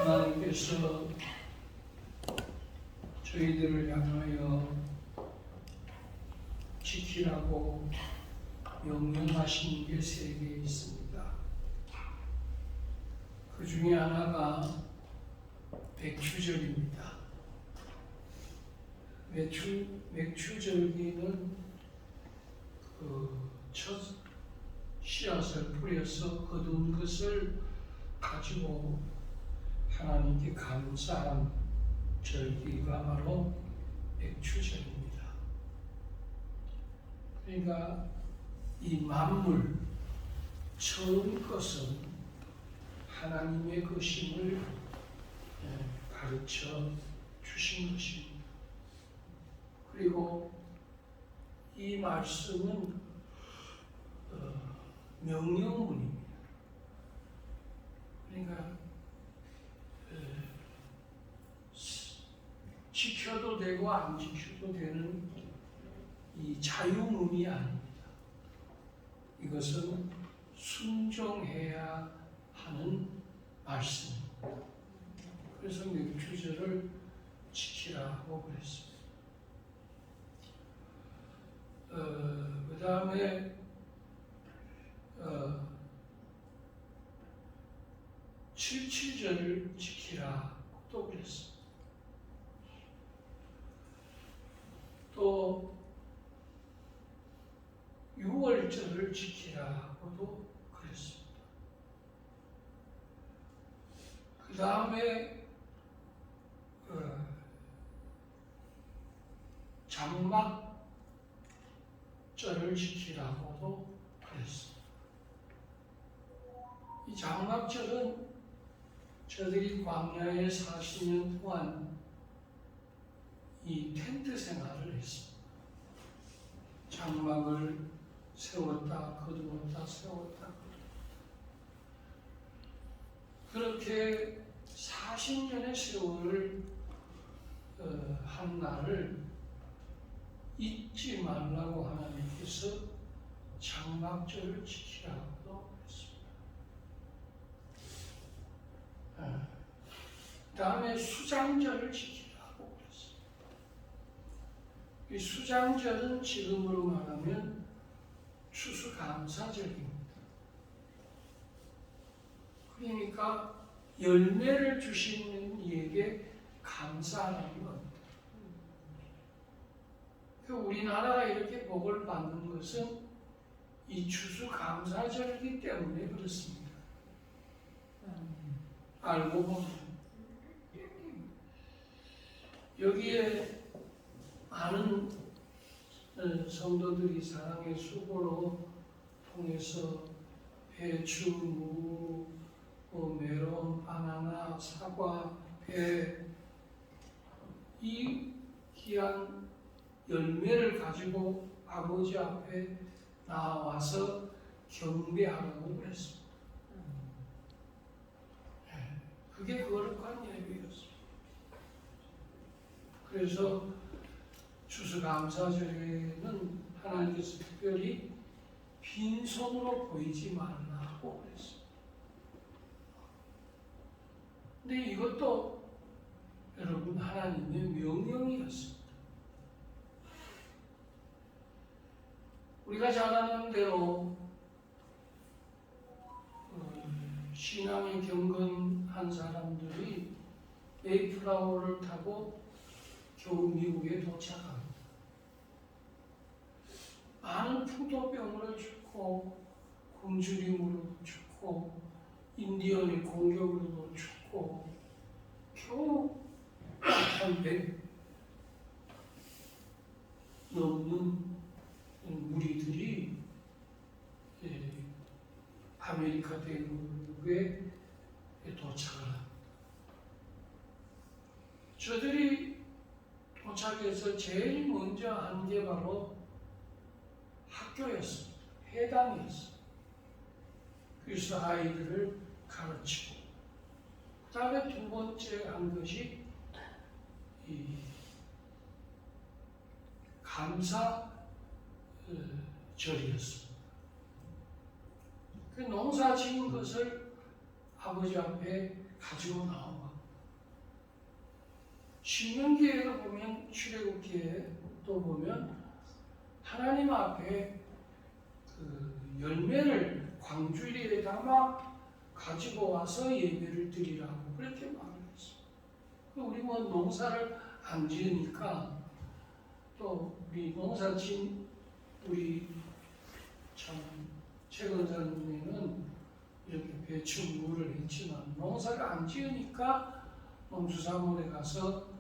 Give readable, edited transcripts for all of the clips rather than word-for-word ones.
하나님께서 저희들을 향하여 지키라고 명령하신 게 3개 있습니다. 그 중에 하나가 맥추절입니다. 맥추절기는 첫 씨앗을 뿌려서 거둔 것을 가지고 하나님께 감사한 절기가 바로 맥추절입니다. 그러니까 이 만물 처음 것은 하나님의 것임을 가르쳐 주신 것입니다. 그리고 이 말씀은 명령문입니다. 그러니까 지켜도 되고 안 지켜도 되는 이 자유문이 아닙니다. 이것은 순종해야 하는 말씀입니다. 그래서 맥추절을 지키라고 그랬습니다. 그 다음에 칠칠절을 지키라고 그랬습니다. 또 6월절을 지키라고도 그랬습니다. 그 다음에 장막절을 지키라고도 그랬습니다. 이 장막절은 저들이 광야에 40년 동안 이 텐트 생활을 했습니다. 장막을 세웠다 거두었다 세웠다 그렇게 40년의 세월을 한 날을 잊지 말라고 하나님께서 장막절을 지키라고 했습니다. 그 다음에 수장절을 지키라고 했습니다. 이 수장절은 지금으로 말하면 추수감사절입니다. 그러니까 열매를 주시는 이에게 감사하는 겁니다. 우리나라가 이렇게 복을 받는 것은 이 추수감사절이기 때문에 그렇습니다. 알고 보면 여기에 많은 성도들이 사랑의 수고로 통해서 배추, 무, 메론, 바나나, 사과, 배 이 귀한 열매를 가지고 아버지 앞에 나와서 경배하라고 그랬습니다. 그게 거룩한 예배였습니다. 그래서 추수감사절에는 하나님께서 특별히 빈손으로 보이지 말라고 그랬습니다. 근데 이것도 여러분 하나님의 명령이었습니다. 우리가 잘 아는 대로 신앙에 경건한 사람들이 메이플라워를 타고 겨우 미국에 도착합니다. 많은 풍토병으로 죽고 굶주림으로 죽고 인디언의 공격으로도 죽고 겨우 한 100 넘는 무리들이 아메리카 대륙에 도착을 합니다. 저들이 도착해서 제일 먼저 한 게 바로 학교였습니다. 회당이었습니다. 그래서 아이들을 가르치고 그 다음에 두 번째 한 것이 이 감사절이었습니다. 그 농사 지은 것을 아버지 앞에 가지고 나오고 신명기에도 보면 출애굽기에 또 보면 하나님 앞에 그 열매를 광주리에 담아 가지고 와서 예배를 드리라고 그렇게 말했어요. 우리 뭐 농사를 안 지으니까 또 우리 농사 지은 우리 참 최근사님은 이렇게 배추무를 했지만 농사를 안 지으니까 농수산물에 가서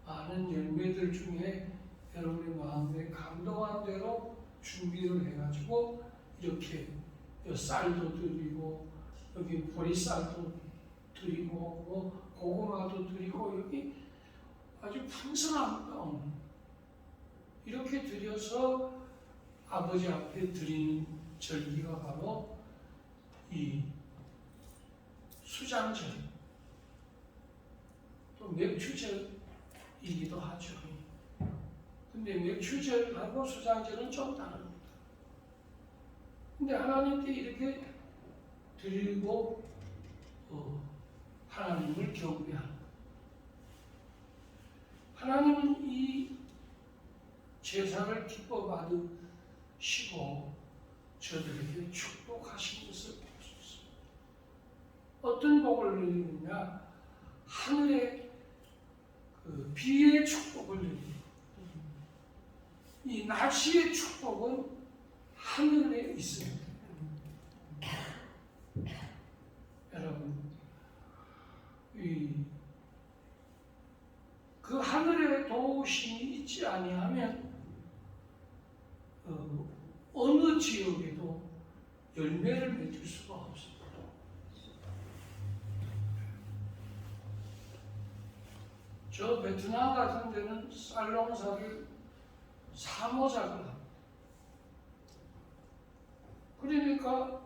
많은 열매들 중에 여러분의 마음에 감동한 대로 준비를 해가지고 이렇게 쌀도 드리고 여기 보리쌀도 드리고 뭐 고구마도 드리고 여기 아주 풍성합니다. 오늘. 이렇게 드려서 아버지 앞에 드리는 절기가 바로 이 수장절 또 맥추절이기도 하죠. 근데 맥추절하고 수장절은 좀 다릅니다. 근데 하나님께 이렇게 드리고 하나님을 경배하는 것. 하나님은 이 제사를 기뻐 받으시고 저들에게 축복하신 것을 볼 수 있습니다. 어떤 복을 내리느냐? 하늘의 그 비의 축복을 내립니다. 이 날씨의 축복은 하늘에 있습니다. 여러분, 그 하늘에 도우심이 있지 아니하면 어느 지역에도 열매를 맺을 수가 없습니다. 저 베트남 같은 데는 쌀 농사를 사모작을 합니다. 그러니까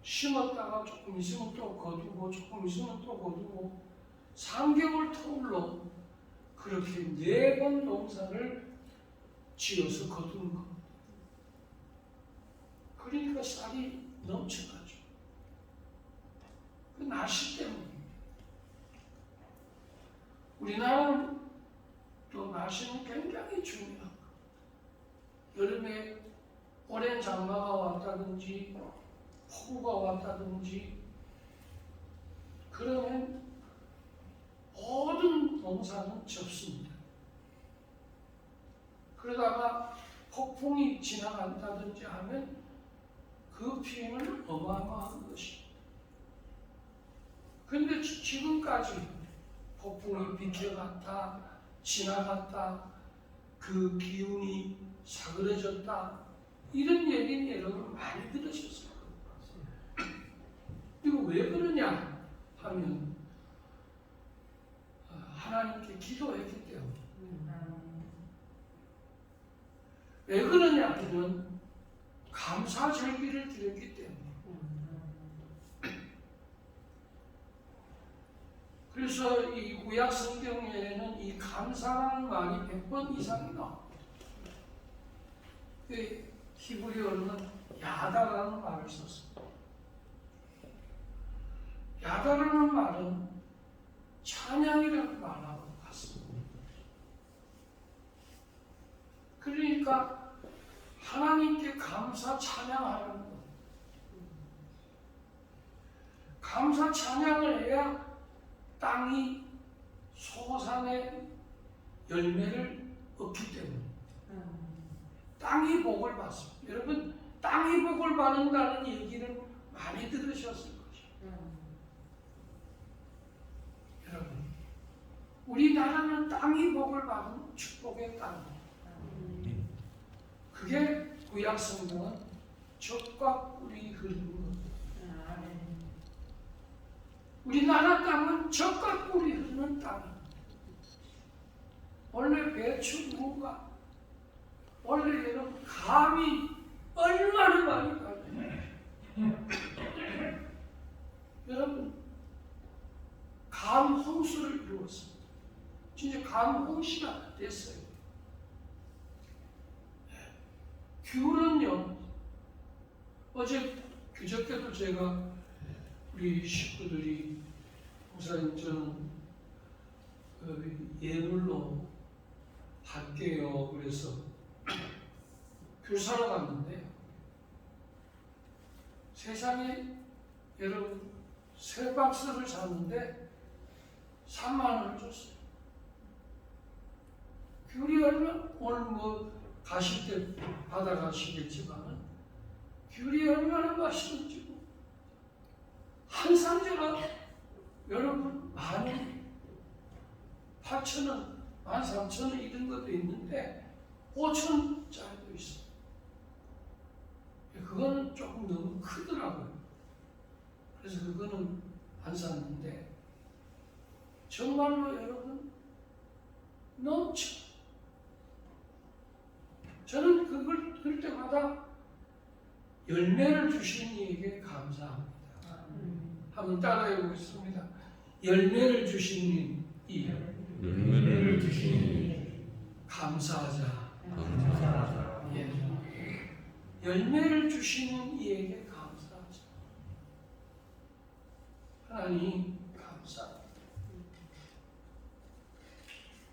심었다가 조금 있으면 또 거두고 조금 있으면 또 거두고 3개월 터울로 그렇게 4번 농사를 지어서 거두는 겁니다. 그러니까 쌀이 넘쳐가죠. 그 날씨 때문입니다. 우리나라는 또 날씨는 굉장히 중요합니다. 여름에 오랜 장마가 왔다든지 폭우가 왔다든지 그러면 모든 농사는 접습니다. 그러다가 폭풍이 지나간다든지 하면 그 피해는 어마어마한 것입니다. 그런데 지금까지 폭풍이 비켜갔다, 지나갔다, 그 기운이 사그러졌다, 이런 얘기는 여러분 많이 들으셨을 거예요. 이거 왜 그러냐 하면 하나님께 기도했기 때문에. 왜 그러냐 하면 감사 절기를 드렸기 때문에. 그래서 이 구약 성경에는 이 감사라는 말이 100번 이상이 나옵니다. 히브리어로는 야다라는 말을 썼습니다. 야다라는 말은 찬양이라는 말하고 같습니다. 그러니까 하나님께 감사 찬양하는 것. 감사 찬양을 해야 땅이 소산의 열매를 얻기 때문에 땅이 복을 받습니다. 여러분, 땅이 복을 받는다는 얘기를 많이 들으셨을 것이에요. 여러분, 우리나라는 땅이 복을 받은 축복의 땅입니다. 그게 구약 성경은 젖과 꿀이 흐르는 겁니다. 우리나라 땅은 젖과 꿀이 흐르는 땅입니다. 원래 배추, 무가, 원래 여러분 감이 얼마나 많이 가요. 여러분, 감 홍수를 이루었습니다. 진짜 감 홍시가 됐어요. 귤은요, 그저께도 제가 우리 식구들이 목사님 저는 예물로 할게요. 그래서 귤 사러 갔는데 세상에 여러분 세 박스를 샀는데 3만 원을 줬어요. 귤이 얼마나 오늘 뭐 가실 때 받아가시겠지만 귤이 얼마나 맛있는지 한 상자가 여러분 10,000원, 8,000원, 13,000원 이런 것도 있는데 5,000원짜리도 있어요. 그거는 조금 너무 크더라고요. 그래서 그거는 안 샀는데 정말로 여러분 넘쳐. 저는 그걸 들 때마다 열매를 주신 이에게 감사합니다. 한번 따라해 보겠습니다. 열매를 주신 이 열매를 주시니 감사하자. 감사하자. 예. 열매를 주시는 이에게 감사하자. 하나님 감사합니다.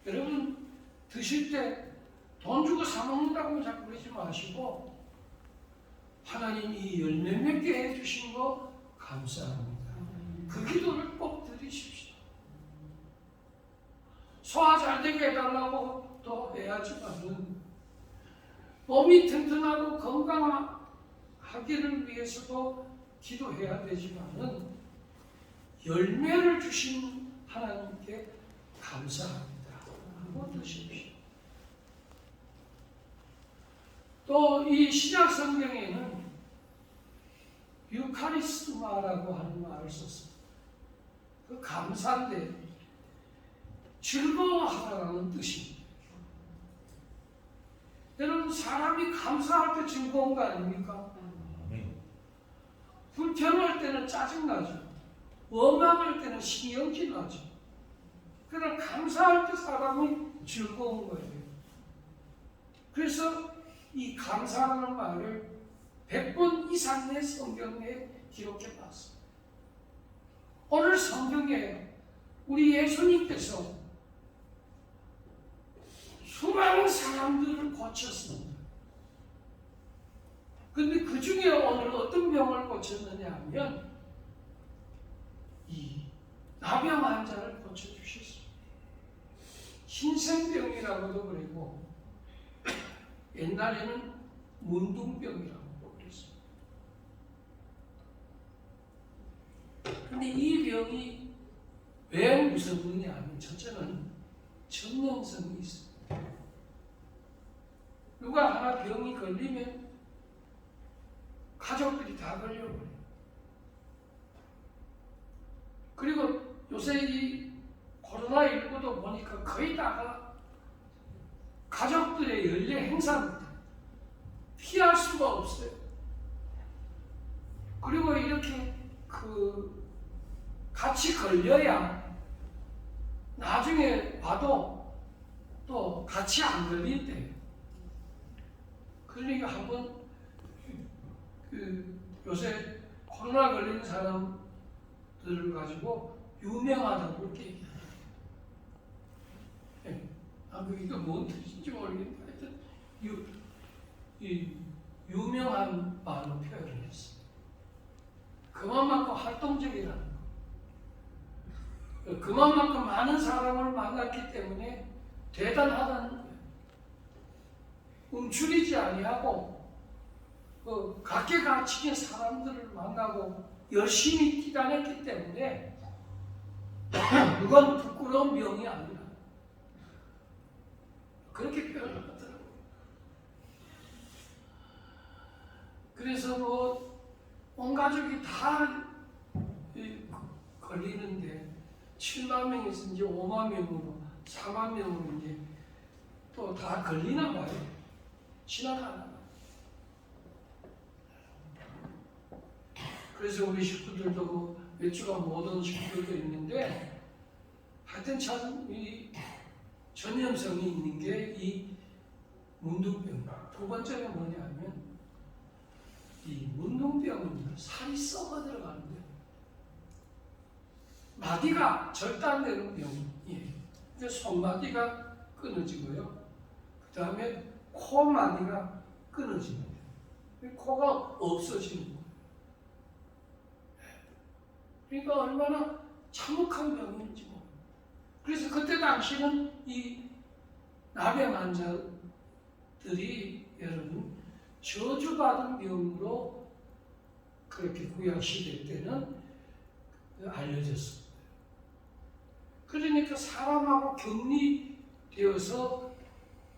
여러분 드실 때 돈 주고 사 먹는다고 자꾸 그러지 마시고 하나님 이 열매 맺게 해주신 거 감사합니다. 그 기도를 꼭 드리십시오. 소화 잘 되게 해달라고 또 해야지만은 몸이 튼튼하고 건강하기를 위해서도 기도해야 되지만은 열매를 주신 하나님께 감사합니다. 하고 드십시오. 또 이 신약 성경에는 유카리스마라고 하는 말을 썼습니다. 그 감사인데 즐거워하라는 뜻입니다. 여러분 사람이 감사할 때 즐거운 거 아닙니까? 불평할 때는 짜증나죠. 원망할 때는 신경질 나죠. 그러나 감사할 때 사람이 즐거운 거예요. 그래서 이 감사하는 말을 100번 이상 내 성경에 기록해 놨습니다. 오늘 성경에 우리 예수님께서 수많은 사람들을 고쳤습니다. 근데 그 중에 오늘 어떤 병을 고쳤느냐 하면 이 나병 환자를 고쳐주셨습니다. 흰생병이라고도 그러고 옛날에는 문둥병이라고 그랬습니다. 근데 이 병이 왜 무서우냐 하면 첫째는 전염성이 있습니다. 누가 하나 병이 걸리면 가족들이 다 걸려버려요. 그리고 요새 이 코로나19도 보니까 거의 다가 가족들의 연례 행사입니다. 피할 수가 없어요. 그리고 이렇게 같이 걸려야 나중에 와도 또 같이 안 걸린대요. 그러니까 한번 요새 코로나 걸린 사람들을 가지고 유명하다고 이렇게 얘기해요. 이거 뭔 뜻인지 모르겠는데 하여튼 유명한 말로 표현을 했어요. 그만큼 활동적이라는 거. 그만큼 많은 사람을 만났기 때문에 대단하다는 거예요. 움츠리지 아니하고 각계각층의 사람들을 만나고 열심히 뛰다녔기 때문에 그건 부끄러운 병이 아니라 그렇게 표현을 하더라고요. 그래서 온 가족이 다 걸리는데 7만 명에서 이제 5만 명으로 4만 명으로 이제 또 다 걸리나 봐요. 지나가나 봐요. 그래서 우리 식구들도 몇 주가 못 온 식구들도 있는데 하여튼 참 이 전염성이 있는 게 이 문둥병. 두 번째는 뭐냐면 이 문둥병은 살이 썩어 들어가는데 마디가 절단되는 병이에요. 이제 손마디가 끊어지고요. 그 다음에 코마디가 끊어집니다. 코가 없어지는 거예요. 그러니까 얼마나 참혹한 병인지 모릅니다. 그래서 그때 당시는 이 나병 환자들이 여러분 저주받은 병으로 그렇게 구약시대 때는 알려졌습니다. 그러니까 사람하고 격리되어서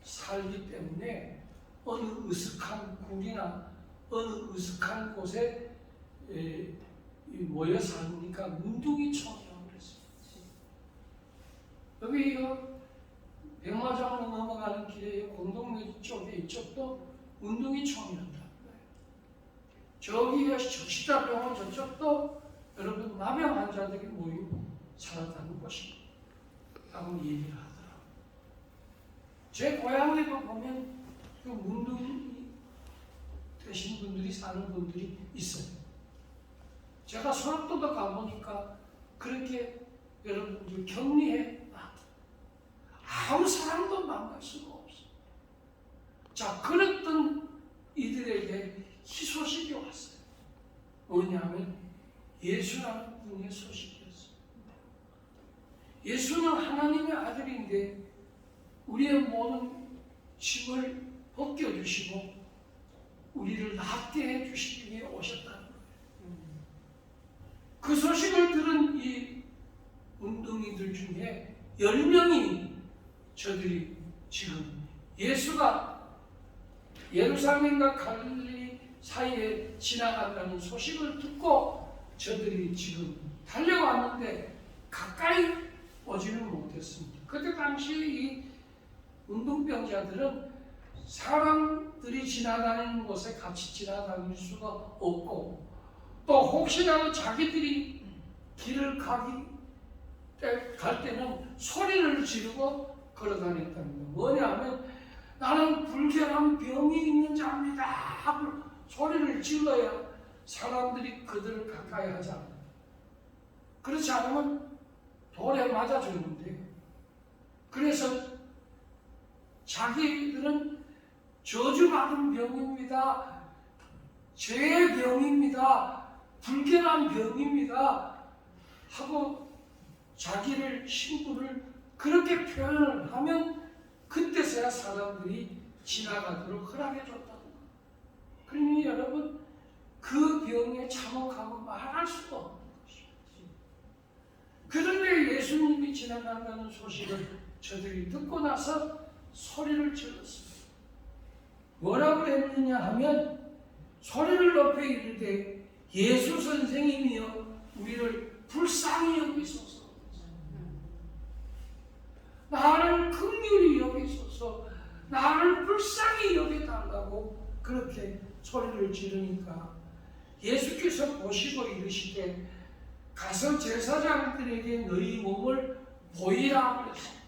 살기 때문에 어느 으슥한 굴이나 어느 으슥한 곳에 모여 사니까 문둥이촌이라고 그랬습니다. 여기 백마장으로 넘어가는 길에 공동묘지 쪽에 이쪽도 문둥이촌이었다. 저기가 적시다병원 저쪽도 여러분 나병 환자들이 모이고 살았다는 것입니다. 라고 얘기를 하더라고요. 제 고향에도 보면 그 문둥이 되신 분들이 사는 분들이 있어요. 제가 소락도도 가보니까 그렇게 여러분들 격리해 아무 사람도 만날 수가 없어요. 자, 그랬던 이들에게 희소식이 왔어요. 뭐냐면 예수라는 분의 소식이었어요. 예수는 하나님의 아들인데 우리의 모든 짐을 벗겨주시고 우리를 낫게 해주시기 위해 오셨다는 거예요. 그 소식을 들은 이 운동이들 중에 10명이 저들이 지금 예수가 예루살렘과 갈릴리 사이에 지나간다는 소식을 듣고 저들이 지금 달려왔는데 가까이 오지는 못했습니다. 그때 당시 이 운동병자들은 사람들이 지나다니는 곳에 같이 지나다닐 수가 없고 또 혹시라도 자기들이 길을 갈 때는 소리를 지르고 걸어다녔답니다. 뭐냐면 나는 불결한 병이 있는 자입니다 하고 소리를 질러야 사람들이 그들을 가까이 하지 않는다. 그렇지 않으면 돌에 맞아 죽는데 그래서 자기들은 저주받은 병입니다. 죄의 병입니다. 불결한 병입니다. 하고 자기를 신분을 그렇게 표현을 하면 그때서야 사람들이 지나가도록 허락해 줬다는 거예요. 그러니 여러분 그 병에 참혹하고 말할 수가 없는 것입니다. 그런데 예수님이 지나간다는 소식을 저들이 듣고 나서 소리를 질렀습니다. 뭐라고 했느냐 하면 소리를 높여 이르되 예수 선생님이여 우리를 불쌍히 여기소서. 나를 긍휼히 여기소서. 나를 불쌍히 여겨달라고 그렇게 소리를 지르니까 예수께서 보시고 이르시되 가서 제사장들에게 너희 몸을 보이라 그랬습니다.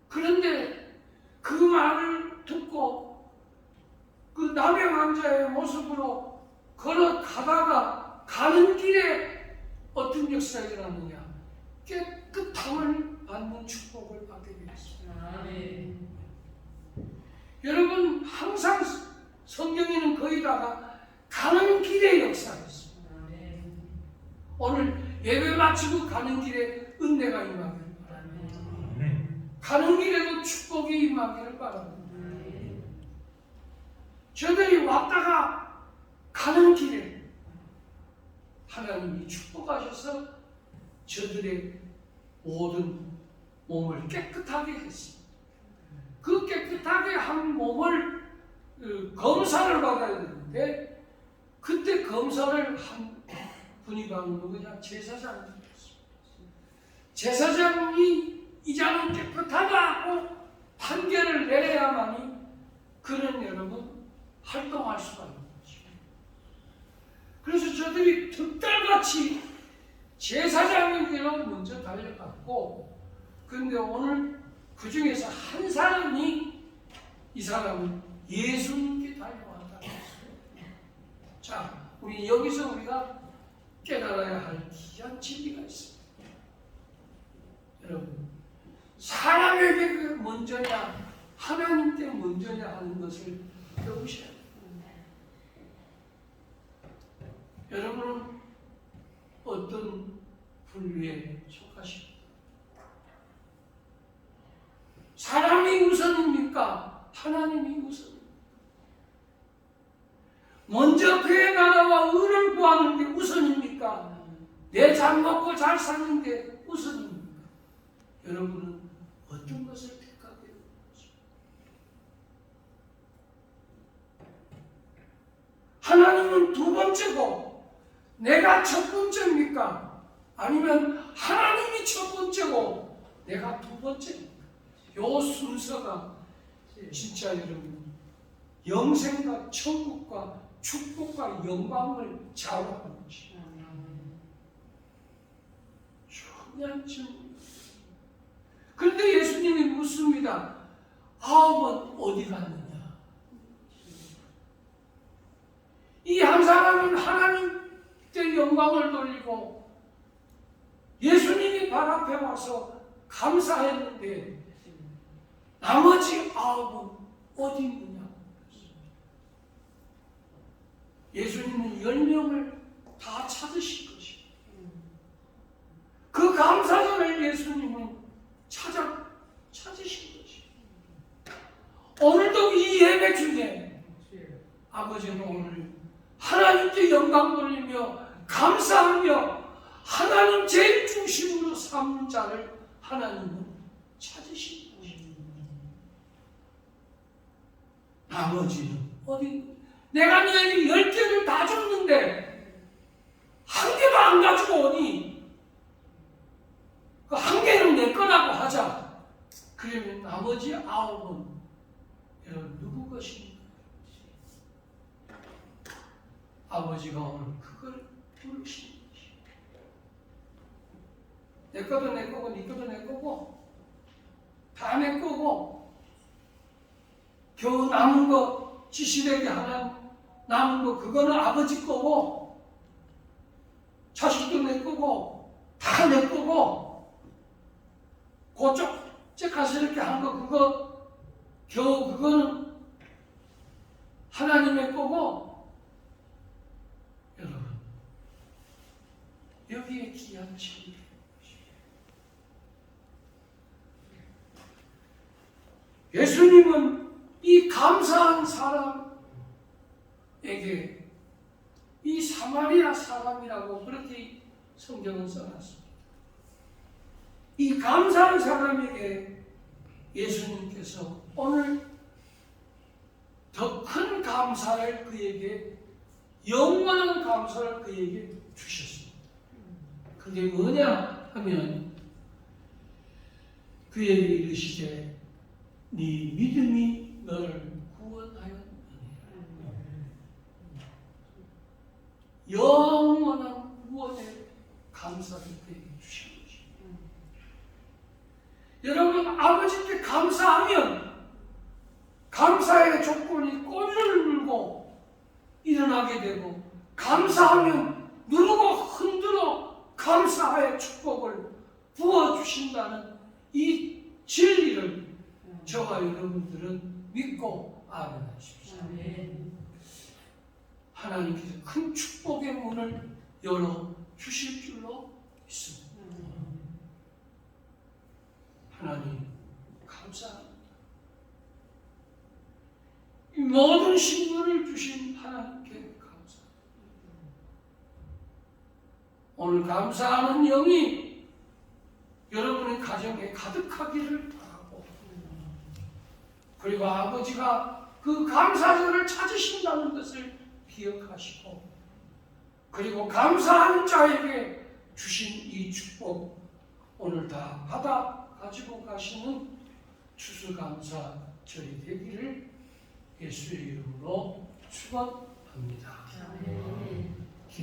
그런데 그 말을 듣고 그 나병 환자의 모습으로 걸어가다가 가는 길에 어떤 역사가 일어나느냐 깨끗함을 받는 축복을 받게 되었습니다. 여러분 항상 성경에는 거기다가 가는 길의 역사가 있습니다. 오늘 예배 마치고 가는 길에 은혜가 임하기를 바랍니다. 가는 길에도 축복이 임하기를 바랍니다. 저들이 왔다가 가는 길에 하나님이 축복하셔서 저들의 모든 몸을 깨끗하게 했습니다. 그 깨끗하게 한 몸을 검사를 받아야 되는데 그때 검사를 한 분이 바로 누구냐? 제사장이었습니다. 제사장이 이 자는 깨끗하다고 판결을 내려야만이 그는 여러분 활동할 수가 있는 거죠. 그래서 저들이 득달같이 제사장에게로 먼저 달려갔고 근데 오늘 그 중에서 한 사람이 이 사람은 예수님께 달려왔다. 자, 우리 여기서 우리가 깨달아야 할 귀한 진리가 있습니다. 여러분, 사람에게 그 먼저냐 하나님께 먼저냐 하는 것을 배우셔야 돼요. 여러분은 어떤 분류에 속하십니까? 사람이 우선입니까? 하나님이 우선입니까? 먼저 그의 나라와 의를 구하는 게 우선입니까? 내 잘 먹고 잘 사는 게 우선입니까? 여러분은 어떤 것을 택하게 되십니까? 하나님은 두 번째고 내가 첫 번째입니까? 아니면 하나님이 첫 번째고 내가 두 번째입니까? 요 순서가 진짜 여러분 영생과 천국과 축복과 영광을 좌우하는 것이 중요한 질문입니다. 그런데 예수님이 묻습니다. 아홉은 어디 갔느냐? 이 한 사람은 하나님께 영광을 돌리고 예수님이 발 앞에 와서 감사했는데 나머지 아홉은 어디 있느냐? 예수님은 10명을 다 찾으신 것입니다. 그 감사절을 예수님은 찾으신 것입니다. 오늘도 이 예배 중에 아버지는 오늘 하나님께 영광 돌리며 감사하며 하나님 제일 중심으로 삼는 자를 하나님은 찾으신 것입니다. 나머지는 어디? 내가 너에게 10개를 다 줬는데 한 개도 안 가지고 오니 그 한 개는 내 거라고 하자. 그러면 나머지 9은 여러분 누구 것입니까? 아버지가 오늘 그걸 부르시는 것입니다. 내 거도 내 거고 네 거도 내 거고 다 내 거고 겨우 남은 거 지시되게 하나 남은 거 그거는 아버지 거고 자식도 내 거고 다 내 거고 그쪽 가서 이렇게 한 거 그거 겨우 그거는 하나님의 거고 여러분 여기에 귀한 진리 예수님은 이 감사한 사람에게 이 사마리아 사람이라고 그렇게 성경은 써놨습니다. 이 감사한 사람에게 예수님께서 오늘 더 큰 감사를 그에게 영원한 감사를 그에게 주셨습니다. 그게 뭐냐 하면 그에게 이르시되 네 믿음이 너를 구원하였느니라. 영원한 구원의 감사를 그에게 주신 것입니다. 여러분 아버지께 감사하면 감사의 조건이 꼬리를 물고 일어나게 되고 감사하면 누르고 흔들어 감사의 축복을 부어주신다는 이 진리를 저와 여러분들은 믿고 아멘하십시오. 하나님께서 큰 축복의 문을 열어 주실 줄로 믿습니다. 하나님 감사합니다. 이 모든 신분을 주신 하나님께 감사합니다. 오늘 감사하는 영이 여러분의 가정에 가득하기를 바라고 그리고 아버지가 그 감사절을 찾으신다는 것을 기억하시고 그리고 감사하는 자에게 주신 이 축복 오늘 다 받아 가지고 가시는 추수감사절이 되기를 예수의 이름으로 축원합니다.